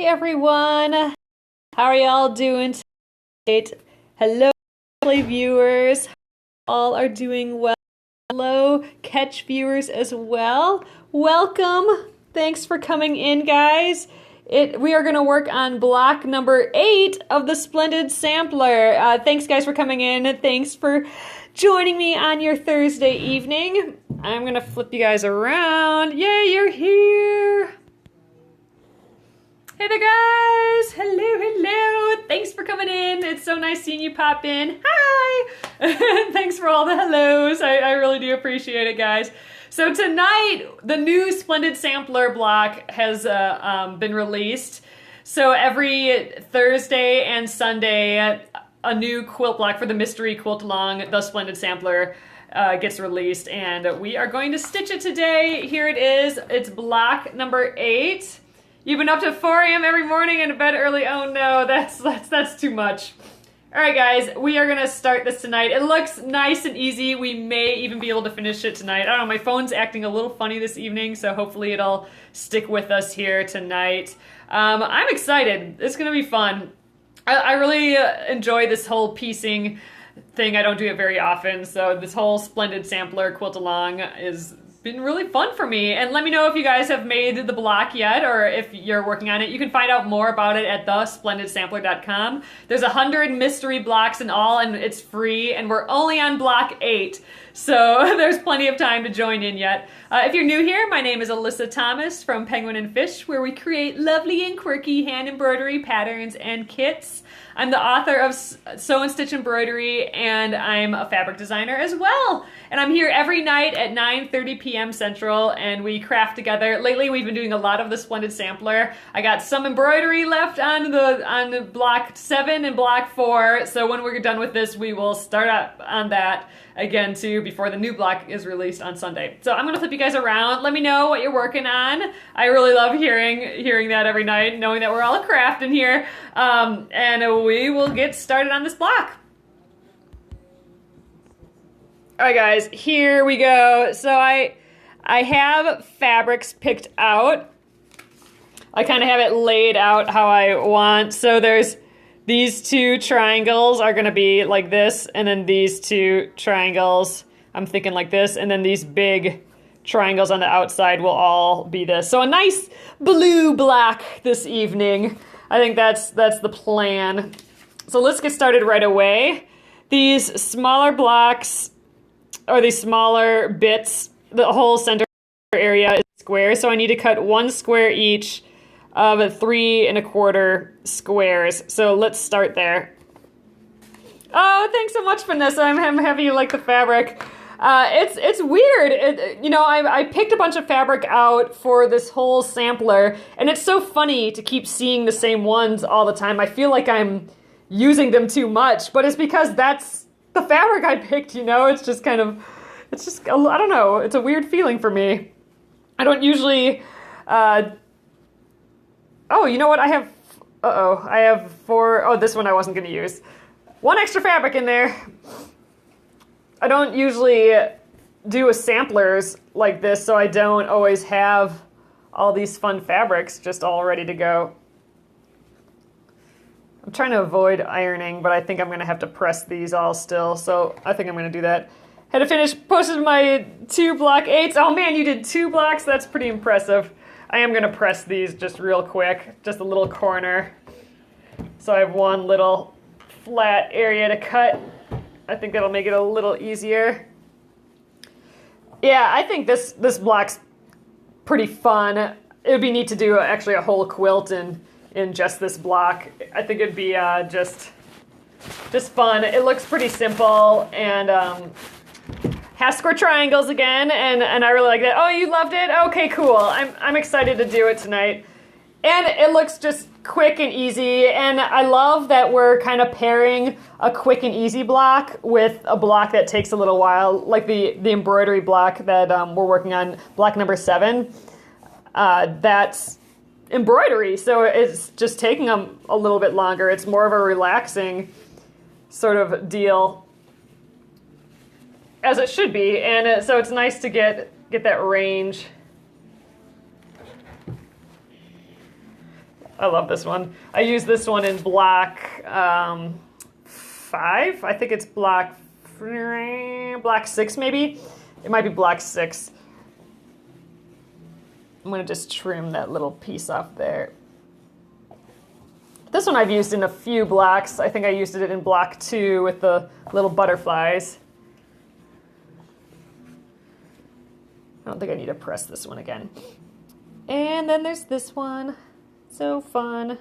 Hey everyone, how are y'all doing tonight? Hello, lovely viewers. All are doing well. Hello, catch viewers as well. Welcome. Thanks for coming in, guys. We are going to work on block number 8 of the Splendid Sampler. Thanks, guys, for coming in. Thanks for joining me on your Thursday evening. I'm going to flip you guys around. Yay, you're here. Hey there, guys! Hello, hello! Thanks for coming in. It's so nice seeing you pop in. Hi! Thanks for all the hellos. I really do appreciate it, guys. So tonight, the new Splendid Sampler block has been released. So every Thursday and Sunday, a new quilt block for the mystery quilt along the Splendid Sampler gets released, and we are going to stitch it today. Here it is. It's block number 8. You've been up to 4 a.m. every morning and to bed early. Oh no, that's too much. All right, guys, we are gonna start this tonight. It looks nice and easy. We may even be able to finish it tonight. I don't know, my phone's acting a little funny this evening, so hopefully it'll stick with us here tonight. I'm excited. It's gonna be fun. I really enjoy this whole piecing thing. I don't do it very often, so this whole Splendid Sampler quilt along is been really fun for me. And let me know if you guys have made the block yet or if you're working on it. You can find out more about it at thesplendidsampler.com. There's 100 mystery blocks in all, and it's free, and we're only on block 8, so there's plenty of time to join in yet. If you're new here, my name is Alyssa Thomas from Penguin and Fish, where we create lovely and quirky hand embroidery patterns and kits. I'm the author of Sew and Stitch Embroidery, and I'm a fabric designer as well. And I'm here every night at 9:30 p.m. Central, and we craft together. Lately, we've been doing a lot of the Splendid Sampler. I got some embroidery left on the block 7 and block 4, so when we're done with this, we will start up on that again too before the new block is released on Sunday. So I'm gonna flip you guys around. Let me know what you're working on. I really love hearing that every night, knowing that we're all crafting here. And we will get started on this block. All right, guys, here we go. So I have fabrics picked out. I kind of have it laid out how I want. So there's these 2 triangles are gonna be like this, and then these 2 triangles, I'm thinking like this, and then these big triangles on the outside will all be this. So a nice blue block this evening. I think that's the plan. So let's get started right away. These smaller blocks, or these smaller bits, the whole center area is square, so I need to cut 1 square each of 3 1/4 squares. So let's start there. Oh, thanks so much, Vanessa. I'm happy you like the fabric. It's weird. I picked a bunch of fabric out for this whole sampler, and it's so funny to keep seeing the same ones all the time. I feel like I'm using them too much, but it's because that's the fabric I picked, It's just I don't know. It's a weird feeling for me. I don't usually, oh, you know what? I have 4, oh, this one I wasn't gonna use. 1 extra fabric in there. I don't usually do a samplers like this, so I don't always have all these fun fabrics just all ready to go. I'm trying to avoid ironing, but I think I'm gonna have to press these all still, so I think I'm gonna do that. Had to finish, posted my 2 block 8s. Oh man, you did 2 blocks? That's pretty impressive. I am gonna press these just real quick, just a little corner. So I have 1 little flat area to cut. I think that'll make it a little easier. Yeah, I think this block's pretty fun. It would be neat to do actually a whole quilt in just this block. I think it'd be just fun. It looks pretty simple, and half square triangles again, and I really like that. Oh, you loved it? Okay, cool. I'm excited to do it tonight. And it looks just quick and easy, and I love that we're kind of pairing a quick and easy block with a block that takes a little while, like the embroidery block that we're working on, block number 7. That's embroidery, so it's just taking a little bit longer. It's more of a relaxing sort of deal, as it should be, and so it's nice to get that range. I love this one. I use this one in block 5. I think it's block 6 maybe. It might be block 6. I'm gonna just trim that little piece off there. This one I've used in a few blocks. I think I used it in block 2 with the little butterflies. I don't think I need to press this one again. And then there's this one. So fun.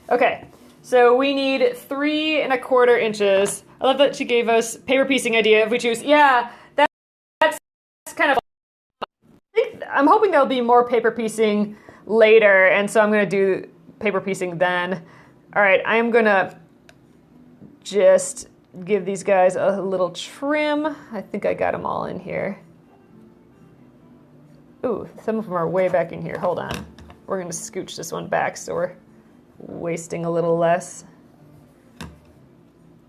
Okay, so we need 3 1/4 inches. I love that she gave us paper piecing idea if we choose. Yeah, that's kind of fun. I'm hoping there'll be more paper piecing later, and so I'm going to do paper piecing then. All right, I am going to just give these guys a little trim. I think I got them all in here. Ooh, some of them are way back in here. Hold on. We're going to scooch this one back so we're wasting a little less.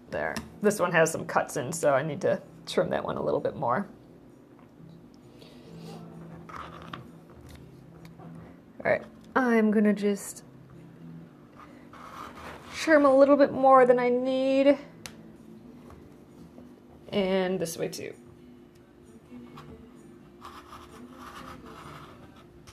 There. This one has some cuts in, so I need to trim that one a little bit more. All right, I'm going to just trim a little bit more than I need. And this way too.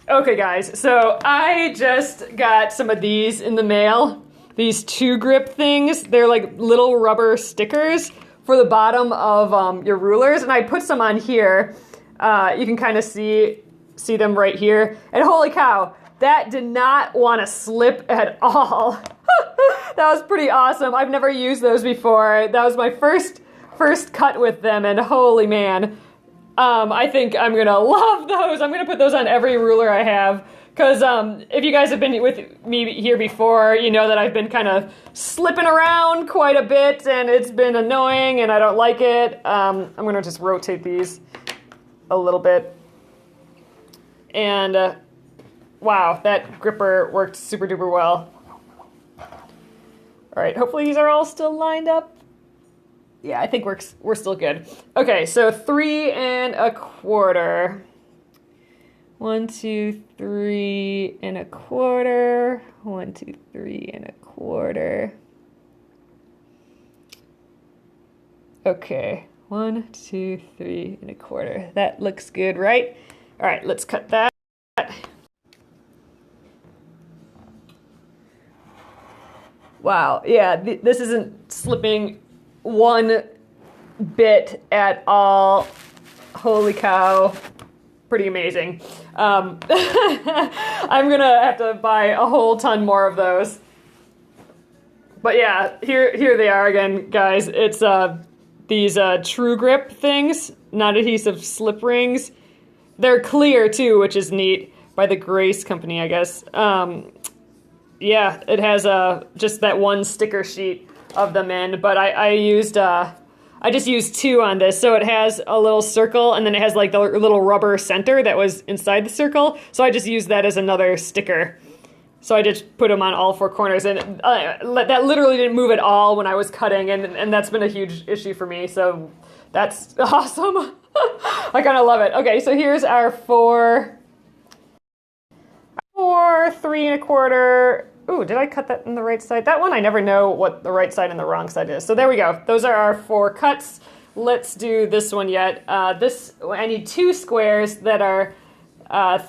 Okay guys, so I just got some of these in the mail. These 2-grip things. They're like little rubber stickers for the bottom of your rulers. And I put some on here. You can kind of see them right here. And holy cow, that did not want to slip at all. That was pretty awesome. I've never used those before. That was my first cut with them, and holy man. I think I'm gonna love those. I'm gonna put those on every ruler I have, because if you guys have been with me here before, you know that I've been kind of slipping around quite a bit, and it's been annoying, and I don't like it. I'm gonna just rotate these a little bit. And wow, that gripper worked super duper well. All right, hopefully these are all still lined up. Yeah, I think we're still good. Okay, so 3 1/4. 1, 2, 3 1/4. 1, 2, 3 1/4. Okay, 1, 2, 3 1/4. That looks good, right? All right, let's cut that. Wow, yeah, this isn't slipping one bit at all. Holy cow. Pretty amazing. I'm gonna have to buy a whole ton more of those. But yeah, here they are again, guys. It's these True Grip things, not adhesive slip rings. They're clear too, which is neat, by the Grace Company, I guess. Yeah, it has just that one sticker sheet of them in, but I just used 2 on this, so it has a little circle, and then it has like the little rubber center that was inside the circle, so I just used that as another sticker. So I just put them on all 4 corners, and that literally didn't move at all when I was cutting, and that's been a huge issue for me, so that's awesome. I kind of love it. Okay, so here's our 4 3 1/4. Ooh, did I cut that in the right side? That one, I never know what the right side and the wrong side is. So there we go. Those are our 4 cuts. Let's do this one yet. I need 2 squares that are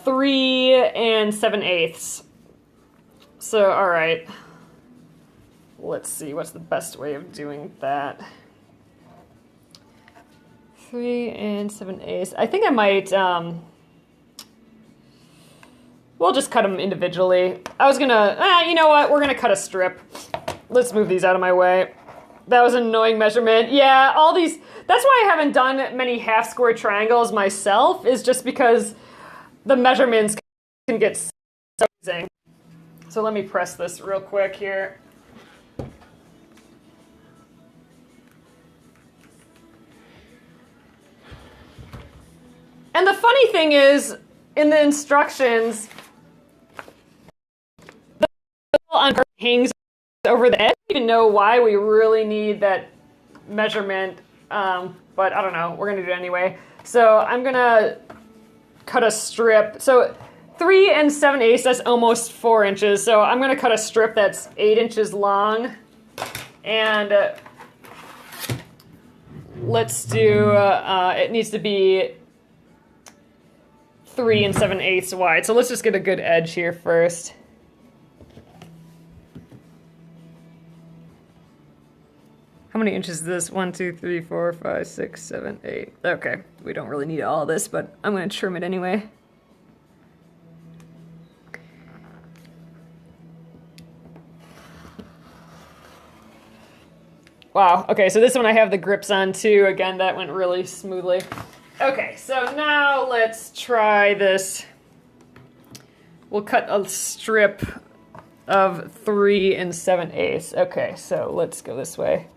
3 7/8. So, all right. Let's see, what's the best way of doing that? 3 7/8. I think I might, we'll just cut them individually. I was gonna, you know what? We're gonna cut a strip. Let's move these out of my way. That was an annoying measurement. Yeah, all these, that's why I haven't done many half square triangles myself, is just because the measurements can get so confusing. So let me press this real quick here. And the funny thing is, in the instructions, on hangs over the edge. I don't even know why we really need that measurement, but I don't know. We're gonna do it anyway. So I'm gonna cut a strip. So 3 7/8, that's almost 4 inches. So I'm gonna cut a strip that's 8 inches long. And let's do, it needs to be 3 7/8 wide. So let's just get a good edge here first. How many inches is this? 1, 2, 3, 4, 5, 6, 7, 8. Okay, we don't really need all this, but I'm gonna trim it anyway. Wow, okay, so this one I have the grips on too. Again, that went really smoothly. Okay, so now let's try this. We'll cut a strip of 3 7/8. Okay, so let's go this way.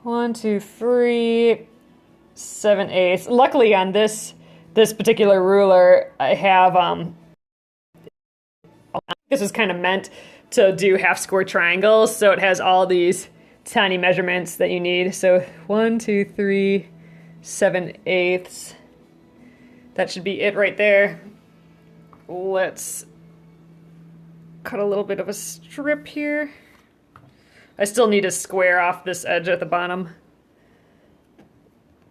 1, 2, 3, 7/8. Luckily on this particular ruler, I have, this is kind of meant to do half square triangles, so it has all these tiny measurements that you need. So 1, 2, 3, 7/8. That should be it right there. Let's cut a little bit of a strip here. I still need to square off this edge at the bottom.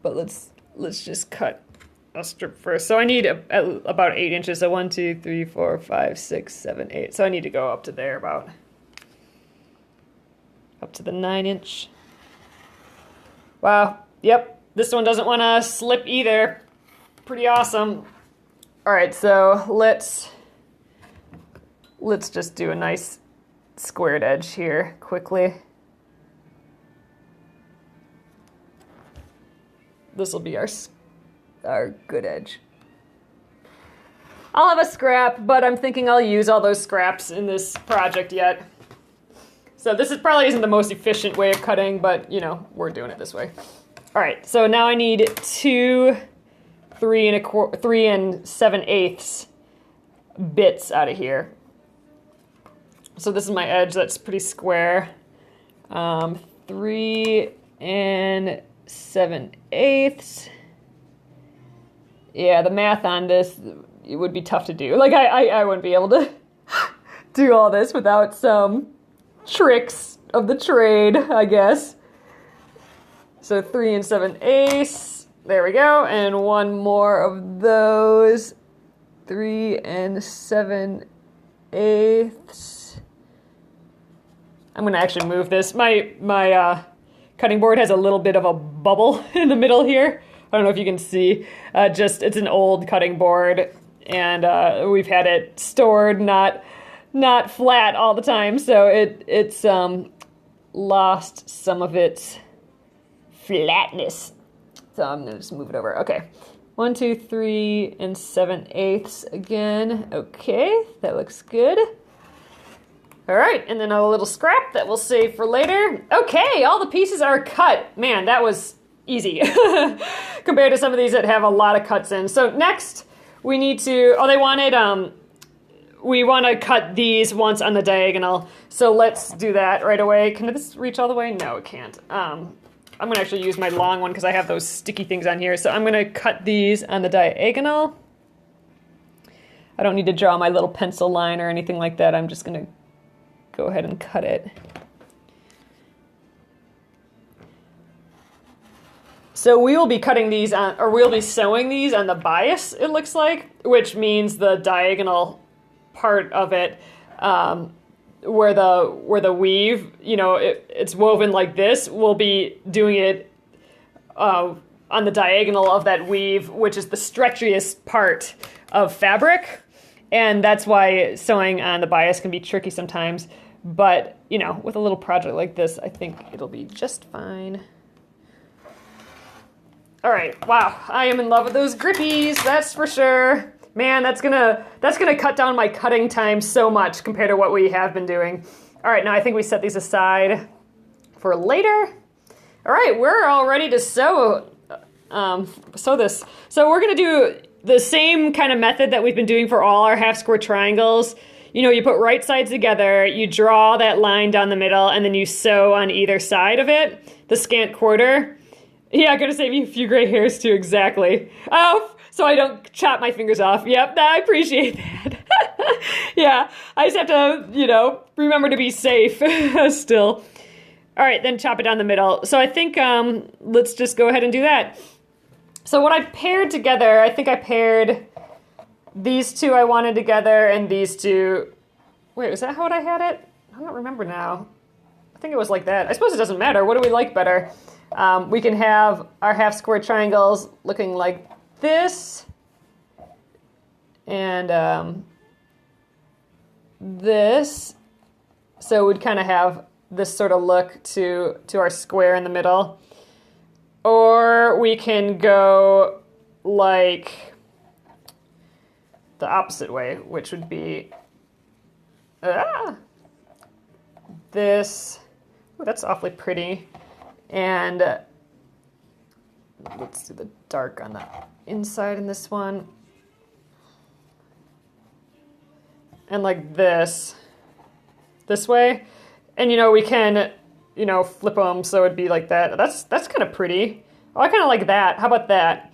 But let's just cut a strip first. So I need about 8 inches. So 1, 2, 3, 4, 5, 6, 7, 8. So I need to go up to there about. Up to the 9 inch. Wow. Yep. This one doesn't want to slip either. Pretty awesome. All right. So let's just do a nice squared edge here quickly. This will be our good edge. I'll have a scrap, but I'm thinking I'll use all those scraps in this project yet. So this probably isn't the most efficient way of cutting, but you know, we're doing it this way. All right, so now I need 2 3 7/8 bits out of here. So this is my edge, that's pretty square. 3 7/8. Yeah, the math on this, it would be tough to do. Like I wouldn't be able to do all this without some tricks of the trade, I guess. So 3 7/8. There we go. And one more of those. 3 7/8. I'm gonna actually move this. My cutting board has a little bit of a bubble in the middle here. I don't know if you can see. It's an old cutting board, and we've had it stored not flat all the time, so it's lost some of its flatness. So I'm gonna just move it over. Okay, 1, 2, 3 7/8 again. Okay, that looks good. All right, and then a little scrap that we'll save for later. Okay, all the pieces are cut. Man, that was easy compared to some of these that have a lot of cuts in. So next we need to, we want to cut these once on the diagonal. So let's do that right away. Can this reach all the way? No, it can't. I'm gonna actually use my long one because I have those sticky things on here. So I'm gonna cut these on the diagonal. I don't need to draw my little pencil line or anything like that. I'm just gonna go ahead and cut it. So we will be cutting these on, or we'll be sewing these on the bias, it looks like, which means the diagonal part of it, where the weave, you know, it's woven like this, we'll be doing it on the diagonal of that weave, which is the stretchiest part of fabric. And that's why sewing on the bias can be tricky sometimes. But, you know, with a little project like this, I think it'll be just fine. All right, wow, I am in love with those grippies, that's for sure. Man, that's gonna cut down my cutting time so much compared to what we have been doing. All right, now I think we set these aside for later. All right, we're all ready to sew this. So we're gonna do the same kind of method that we've been doing for all our half square triangles. You know, you put right sides together, you draw that line down the middle, and then you sew on either side of it, the scant quarter. Yeah, I'm gonna save you a few gray hairs too, exactly. Oh, so I don't chop my fingers off. Yep, I appreciate that. Yeah, I just have to, remember to be safe still. All right, then chop it down the middle. So I think let's just go ahead and do that. So what I paired together, I think I paired these two I wanted together and these two. Wait, was that how I had it? I don't remember now. I think it was like that. I suppose it doesn't matter. What do we like better? We can have our half square triangles looking like this. And this. So we'd kind of have this sort of look to our square in the middle. Or we can go like the opposite way, which would be this. Ooh, that's awfully pretty. And let's do the dark on the inside in this one. And like this way. And we can, flip them so it'd be like that. That's kind of pretty. Oh, I kind of like that. How about that?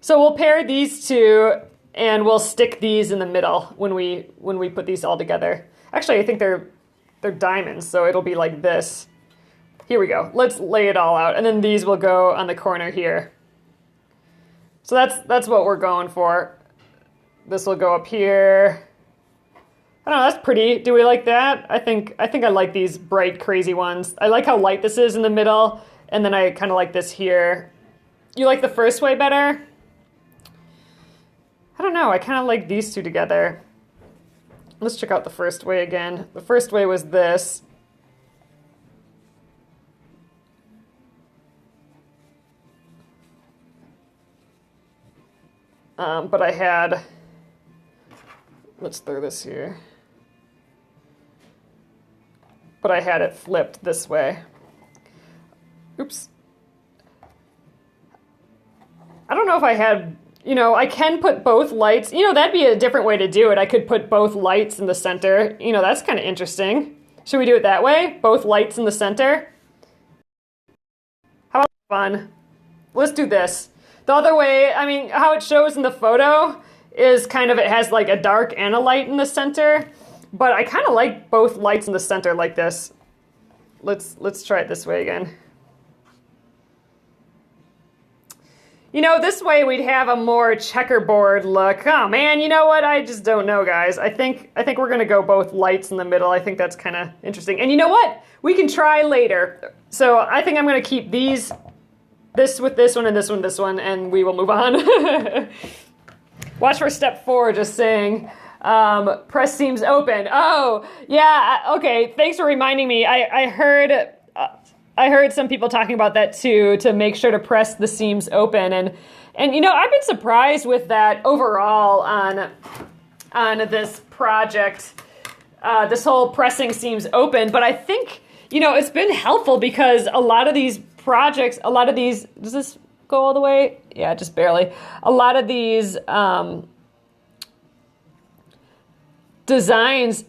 So we'll pair these two and we'll stick these in the middle when we put these all together. Actually, I think they're diamonds, so it'll be like this. Here we go. Let's lay it all out. And then these will go on the corner here. So that's what we're going for. This will go up here. I don't know, that's pretty. Do we like that? I think I like these bright, crazy ones. I like how light this is in the middle, and then I kind of like this here. You like the first way better? I don't know, I kind of like these two together. Let's check out the first way again. The first way was this. But I had, let's throw this here. But I had it flipped this way. Oops. I don't know if I had, I can put both lights. That'd be a different way to do it. I could put both lights in the center. That's kind of interesting. Should we do it that way? Both lights in the center? How about fun? Let's do this. The other way, how it shows in the photo is kind of, it has like a dark and a light in the center. But I kind of like both lights in the center like this. Let's try it this way again. This way we'd have a more checkerboard look. Oh man, you know what? I just don't know, guys. I think we're gonna go both lights in the middle. I think that's kind of interesting. And you know what? We can try later. So I think I'm gonna keep this with this one and this one, and we will move on. Watch for step 4, just saying. Press seams open. Oh, yeah. Okay. Thanks for reminding me. I heard some people talking about that too, to make sure to press the seams open. And I've been surprised with that overall on this project, this whole pressing seams open. But I think, it's been helpful because a lot of these projects, does this go all the way? Yeah, just barely. A lot of these, designs,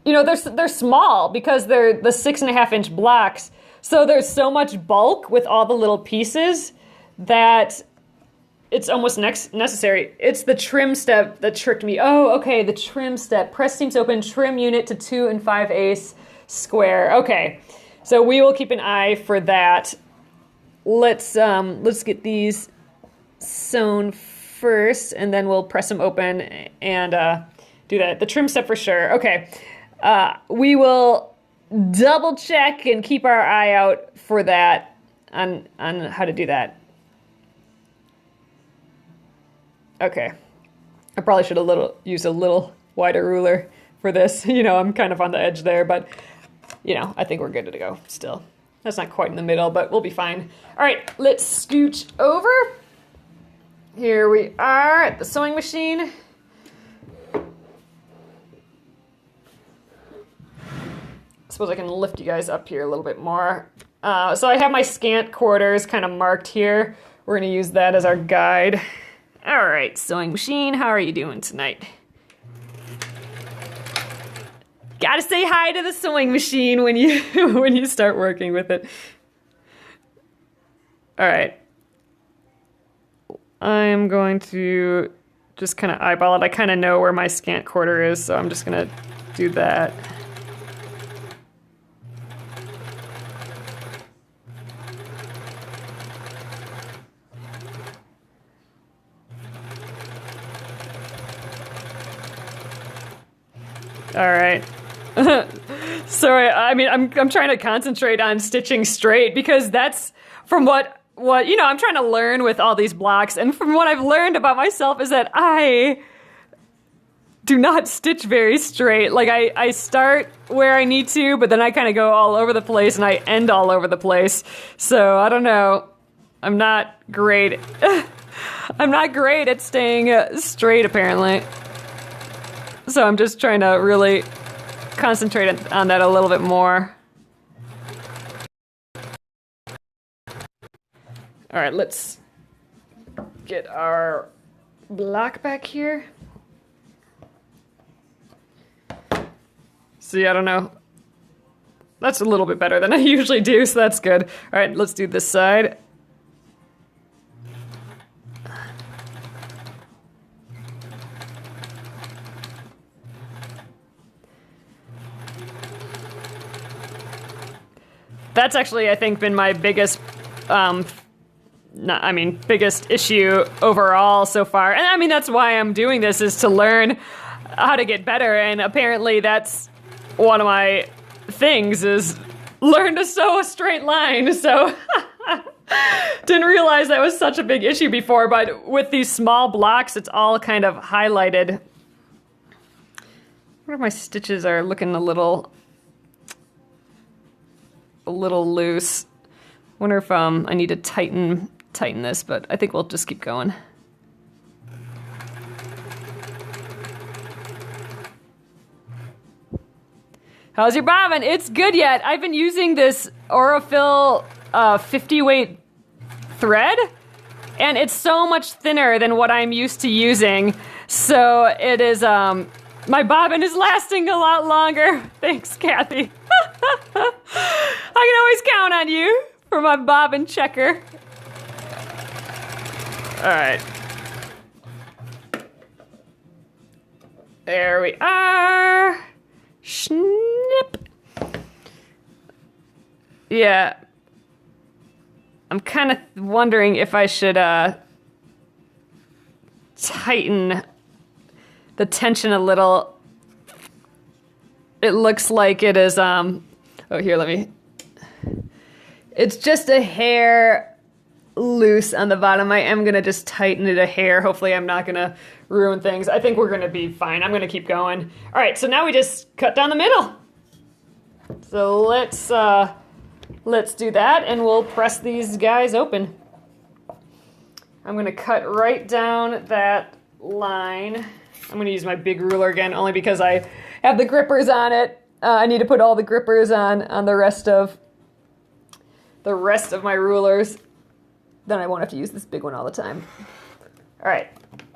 they're small because they're the 6.5-inch blocks. So there's so much bulk with all the little pieces that it's almost necessary. It's the trim step that tricked me. Oh, okay, the trim step. Press seams open, trim unit to 2 5/8 square. Okay, so we will keep an eye for that. Let's get these sewn first, and then we'll press them open and do that. The trim step for sure. Okay. We will double check and keep our eye out for that on how to do that. Okay. I probably should have used a little wider ruler for this. I'm kind of on the edge there, but I think we're good to go still. That's not quite in the middle, but we'll be fine. All right, let's scooch over. Here we are at the sewing machine. I suppose I can lift you guys up here a little bit more. So I have my scant quarters kind of marked here. We're going to use that as our guide. All right, sewing machine, how are you doing tonight? Gotta say hi to the sewing machine when you start working with it. All right. I'm going to just kind of eyeball it. I kind of know where my scant quarter is, so I'm just gonna do that. All right. Sorry, I mean, I'm trying to concentrate on stitching straight because that's from what you know, I'm trying to learn with all these blocks, and from what I've learned about myself is that I do not stitch very straight. Like I start where I need to, but then I kind of go all over the place and I end all over the place. So I don't know. I'm not great. I'm not great at staying straight apparently. So I'm just trying to really concentrate on that a little bit more. All right, let's get our block back here. See, I don't know. That's a little bit better than I usually do, so that's good. All right, let's do this side. That's actually, I think, been my biggest, biggest issue overall so far. And I mean, that's why I'm doing this, is to learn how to get better. And apparently that's one of my things, is learn to sew a straight line. So didn't realize that was such a big issue before, but with these small blocks, it's all kind of highlighted. I wonder if my stitches are looking a little loose. Wonder if I need to tighten this, but I think we'll just keep going. How's your bobbin? It's good yet. I've been using this Aurifil 50 weight thread, and it's so much thinner than what I'm used to using. So it is, my bobbin is lasting a lot longer. Thanks, Kathy. I can always count on you for my bobbin checker. All right. There we are. Snip. Yeah. I'm kind of wondering if I should tighten the tension a little. It looks like it is, oh, here, let me. It's just a hair loose on the bottom. I am gonna just tighten it a hair. Hopefully I'm not gonna ruin things. I think we're gonna be fine. I'm gonna keep going. All right, so now we just cut down the middle. So let's do that, and we'll press these guys open. I'm gonna cut right down that line. I'm gonna use my big ruler again, only because I have the grippers on it. I need to put all the grippers on the rest of my rulers. Then I won't have to use this big one all the time. All right,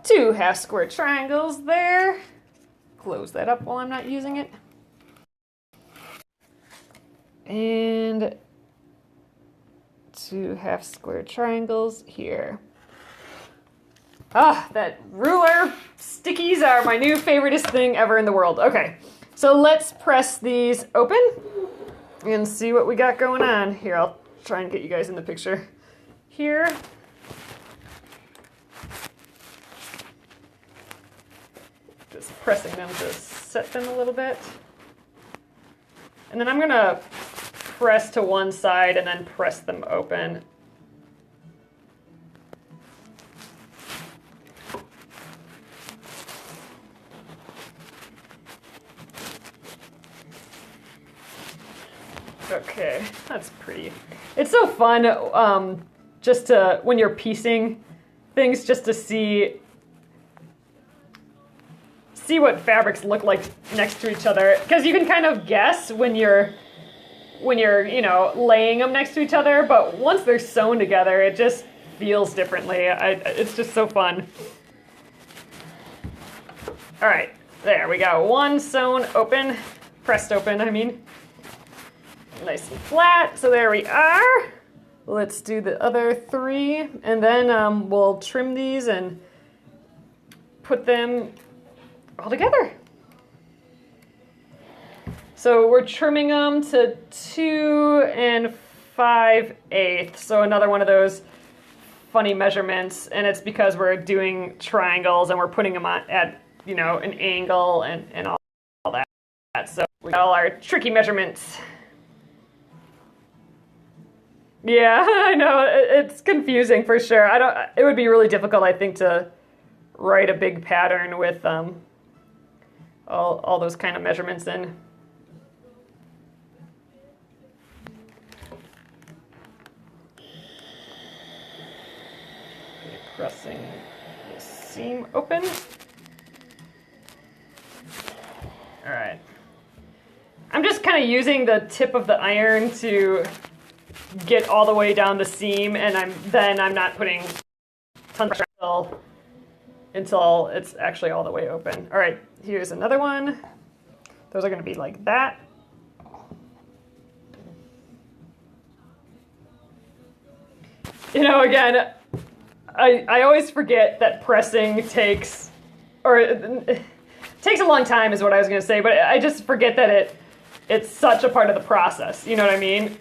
2 half square triangles there. Close that up while I'm not using it. And 2 half square triangles here. Ah, that ruler stickies are my new favoriteest thing ever in the world. Okay, so let's press these open and see what we got going on. Here, I'll try and get you guys in the picture. Here. Just pressing them to set them a little bit. And then I'm gonna press to one side and then press them open. Okay, that's pretty. It's so fun just to, when you're piecing things, just to see what fabrics look like next to each other, because you can kind of guess when you're you know, laying them next to each other, but once they're sewn together, it just feels differently. It's just so fun. All right, there we go. One sewn open, pressed open, I mean. Nice and flat, so there we are. Let's do the other 3, and then we'll trim these and put them all together. So we're trimming them to 2 5/8. So another one of those funny measurements, and it's because we're doing triangles and we're putting them on at, you know, an angle and all that. So we got all our tricky measurements. Yeah, I know, it's confusing for sure. It would be really difficult, I think, to write a big pattern with all those kind of measurements in. Pressing the seam open. All right. I'm just kind of using the tip of the iron to get all the way down the seam, and I'm not putting tons of pressure until it's actually all the way open. All right, here's another one. Those are going to be like that. You know, again, I always forget that pressing takes a long time is what I was going to say, but I just forget that it's such a part of the process, you know what I mean?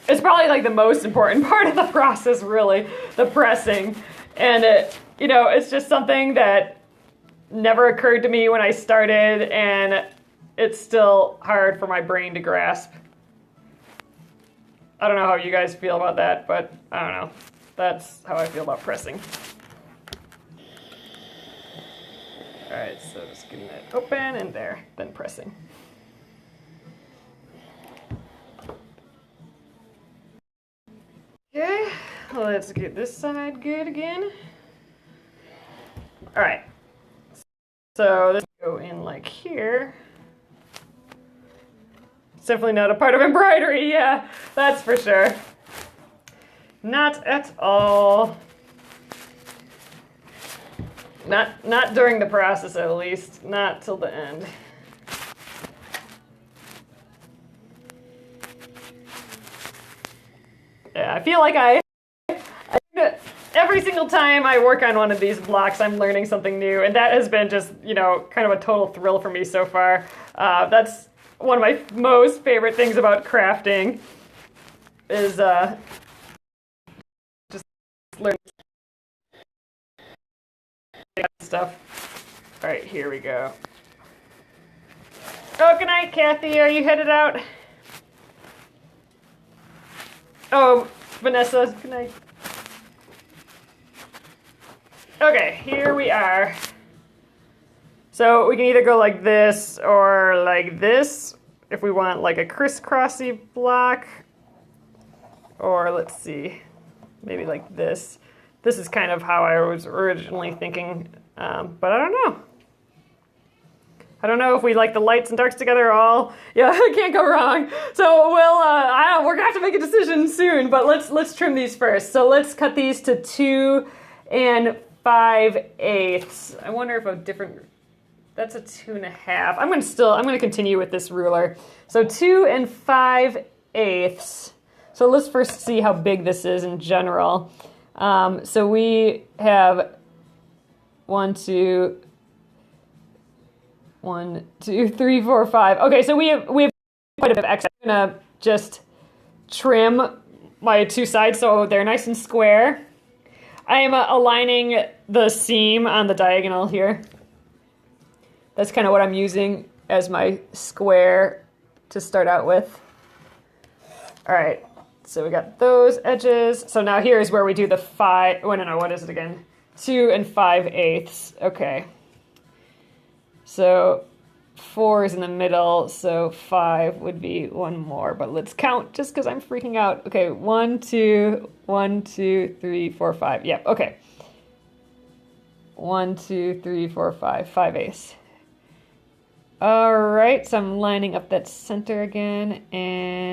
It's probably like the most important part of the process, really, the pressing. And you know, it's just something that never occurred to me when I started, and it's still hard for my brain to grasp. I don't know how you guys feel about that, but I don't know. That's how I feel about pressing. All right, so just getting it open and there, then pressing. Okay, let's get this side good again. All right, so this will go in like here. It's definitely not a part of embroidery, yeah, that's for sure. Not at all. Not during the process, at least. Not till the end. Yeah, I feel like every single time I work on one of these blocks, I'm learning something new, and that has been just, you know, kind of a total thrill for me so far. That's one of my most favorite things about crafting is just learning stuff. All right, here we go. Oh, good night, Kathy. Are you headed out? Oh, Vanessa, good night. Okay, here we are. So we can either go like this or like this if we want like a crisscrossy block. Or let's see, maybe like this. This is kind of how I was originally thinking, but I don't know. I don't know if we like the lights and darks together all. Yeah, I can't go wrong. So we're gonna have to make a decision soon, but let's trim these first. So let's cut these to 2 5/8. I wonder if a different, that's a 2 1/2. I'm gonna continue with this ruler. So 2 5/8. So let's first see how big this is in general. So we have 1, 2, 3, 4, 5. Okay, so we have quite a bit of excess. I'm gonna just trim my 2 sides so they're nice and square. I am aligning the seam on the diagonal here. That's kind of what I'm using as my square to start out with. All right, so we got those edges. So now here's where we do the 5, oh no, what is it again? 2 5/8. Okay. So 4 is in the middle, so 5 would be one more, but let's count just because I'm freaking out. Okay, 1, 2, 1, 2, 3, 4, 5. Yep, okay. 1, 2, 3, 4, 5. 5/8. All right, so I'm lining up that center again, and